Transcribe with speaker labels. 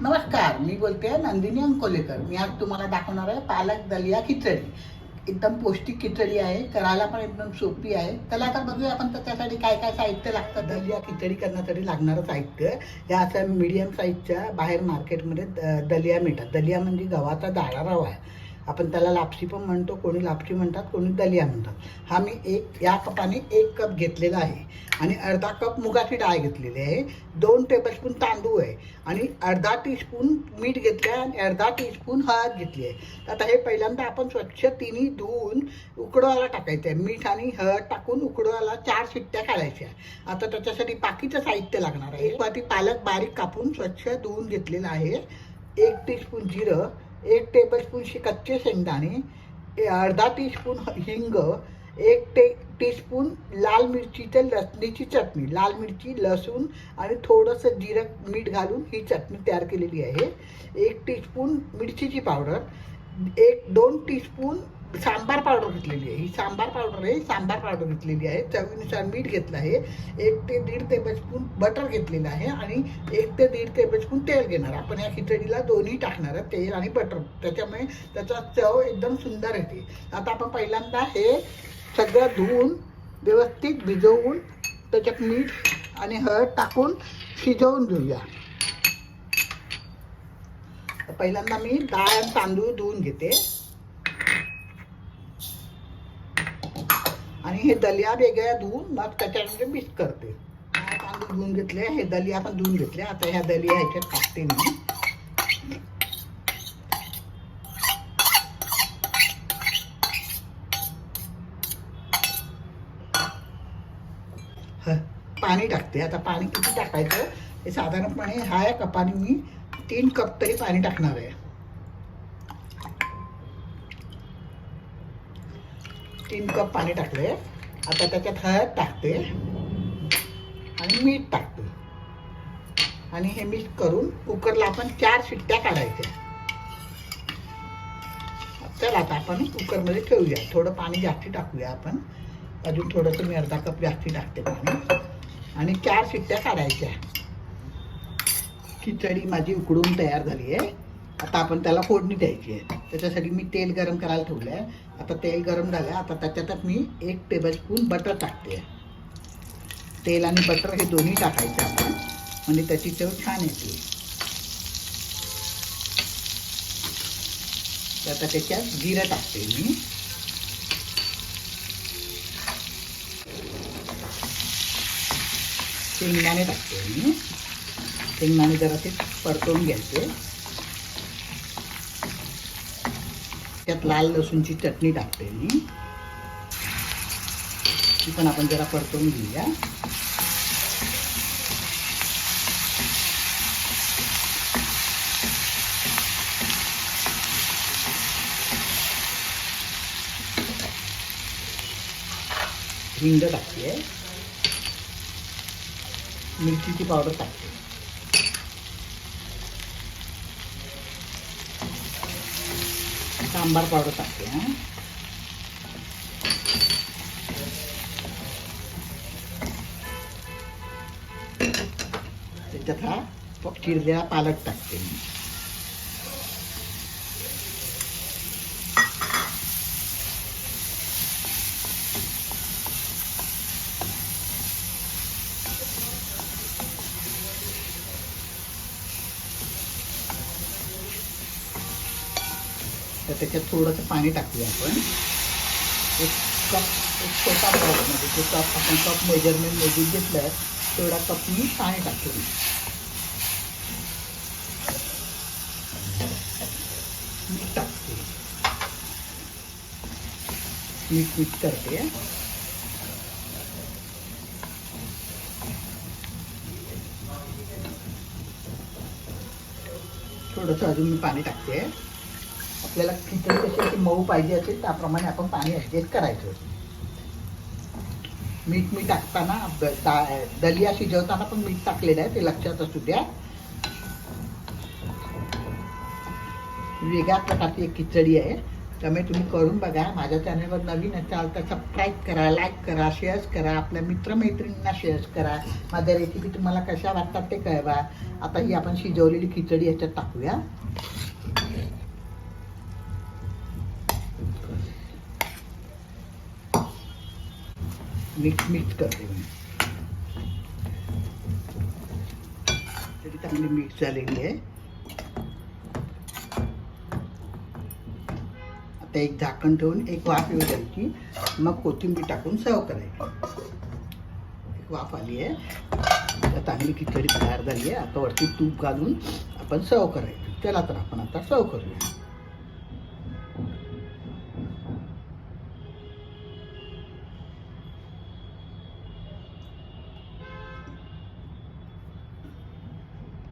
Speaker 1: नमस्कार, मी बोलते नंदिनी अंकोलेकर। मी आज तुम्हाला दाखवणार आहे पालक दलिया खिचडी। एकदम पौष्टिक खिचडी आहे, करायला पण एकदम सोपी आहे। चला आता बघूया आपण त्याच्यासाठी काय काय साहित्य लागतं। दलिया खिचडी करण्यासाठी लागणारं साहित्य या असं मीडियम साईजच्या बाहेर मार्केटमध्ये दलिया मिळतात। दलिया म्हणजे गव्हाचा जाडा रवा आहे। आपण त्याला लापशी पण म्हणतो, कोणी लापशी म्हणतात, कोणी दलिया म्हणतात। हा मी या कपाने 1 कप घेतलेला आहे आणि अर्धा कप मुगाची डाळ घेतलेली आहे। 2 टेबलस्पून तांदूळ आहे आणि अर्धा टीस्पून मीठ घेतलं आहे आणि अर्धा टीस्पून हळद घेतली आहे। आता हे पहिल्यांदा आपण स्वच्छ तिन्ही धुवून उकडवायला टाकायचं आहे। मीठ आणि हळद टाकून उकडवायला 4 शिट्ट्या काढायच्या। आता त्याच्यासाठी बाकीचं साहित्य लागणार आहे। 1 वाटी पालक बारीक कापून स्वच्छ धुवून घेतलेला आहे। 1 टीस्पून जिरं, 1 टेबलस्पून कच्चे शेंगदाणे, अर्धा टीस्पून हिंग, 1 टीस्पून लाल मिरचीची लसणीची चटणी, लाल मिरची, लसूण आणि थोडंसं जिरं मीठ घालून ही चटणी तयार केलेली आहे। 1 टीस्पून मिरचीची पावडर, 1-2 टीस्पून सांबार पावडर घेतलेली आहे। ही सांबार पावडर आहे, सांबार पावडर घेतलेली आहे। चवीनुसार मीठ घेतलं आहे। 1 ते 1.5 टेबलस्पून बटर घेतलेलं आहे आणि 1 ते 1.5 टेबलस्पून तेल घेणार। आपण या खिचडीला दोन्ही टाकणार आहे, तेल आणि बटर, त्याच्यामुळे त्याचा चव एकदम सुंदर येते। आता आपण पहिल्यांदा हे सगळं धुवून व्यवस्थित भिजवून त्याच्यात मीठ आणि हळद टाकून शिजवून घेऊया। पहिल्यांदा मी डाळ आणि तांदूळ धुवून घेते आणि हे दलिया वेगळ्या धुवून मग त्याच्यामध्ये मिक्स करते। तांदूळ धुवून घेतले, हे दलिया पण धुवून घेतले। आता ह्या दलिया ह्याच्यात टाकते मी। पाणी टाकते। आता पाणी किती टाकायचं हे साधारणपणे ह्या कपाने मी 3 कप तरी पाणी टाकणार आहे। 3 कप पाणी टाकले। आता त्याच्यात हळद टाकते आणि मीठ टाकते आणि हे मिक्स करून कुकरला आपण 4 शिट्ट्या काढायच्या। चला आता आपण कुकरमध्ये ठेवूया। थोडं पाणी जास्ती टाकूया आपण, अजून थोडंसं मी अर्धा कप जास्ती टाकते पाणी आणि 4 शिट्ट्या काढायच्या। खिचडी माझी उकडून तयार झाली आहे। आता आपण त्याला फोडणी द्यायची आहे। त्याच्यासाठी मी तेल गरम करायला ठेवलं आहे। आता तेल गरम झालं, आता त्याच्यातच मी 1 टेबलस्पून बटर टाकते। तेल आणि बटर हे दोन्ही टाकायचे आपण, म्हणजे त्याची चव छान येते। आता त्याच्यात जिरं टाकते मी, शेंगदाणे टाकते मी। शेंगदाणे जरासे परतवून घ्यायचे। त्यात लाल लसूणची चटणी टाकते मी, ती पण आपण जरा परतवून घेऊया। हिंग टाकते, मिरचीची पावडर टाकते, सांबार पावडर टाकते। त्याच्यात हा चिरलेला पालक टाकते मी। तर त्याच्यात थोडंसं पाणी टाकूया आपण। 1 छोटा कप, म्हणजे तो कप आपण कप मेजरमेंट मोजून घेतलं तेवढा कप मी पाणी टाकतो। मीठ टाकते, मीठ मिक्स करते। थोडंसं अजून मी पाणी टाकते। आपल्याला खिचडी कशी मऊ पाहिजे असेल त्याप्रमाणे आपण पाणी ॲडजस्ट करायचं। मीठ मी टाकताना दलिया शिजवताना पण मीठ टाकलेलं आहे, ते लक्षात असू द्या। वेगळ्या प्रकारची एक खिचडी आहे, त्यामुळे तुम्ही करून बघा. माझ्या चॅनलवर नवीन असाल तर सबस्क्राईब करा, लाईक करा, शेअर्स करा, आपल्या मित्रमैत्रिणींना शेअर्स करा. माझ्या रेसिपी तुम्हाला कशा वाटतात ते कळवा. आता ही आपण शिजवलेली खिचडी याच्यात टाकूया. मिक्स करते मी. तरी चांगली मिक्स झालेली आहे. आता एक झाकण ठेवून एक वाफ येऊ द्यायची, मग कोथिंबीर टाकून सर्व करायची. एक वाफ आली आहे, आता चांगली खिचडी तयार झाली आहे. आता वरती तूप घालून आपण सर्व करायची. चला तर आपण आता सर्व करूया.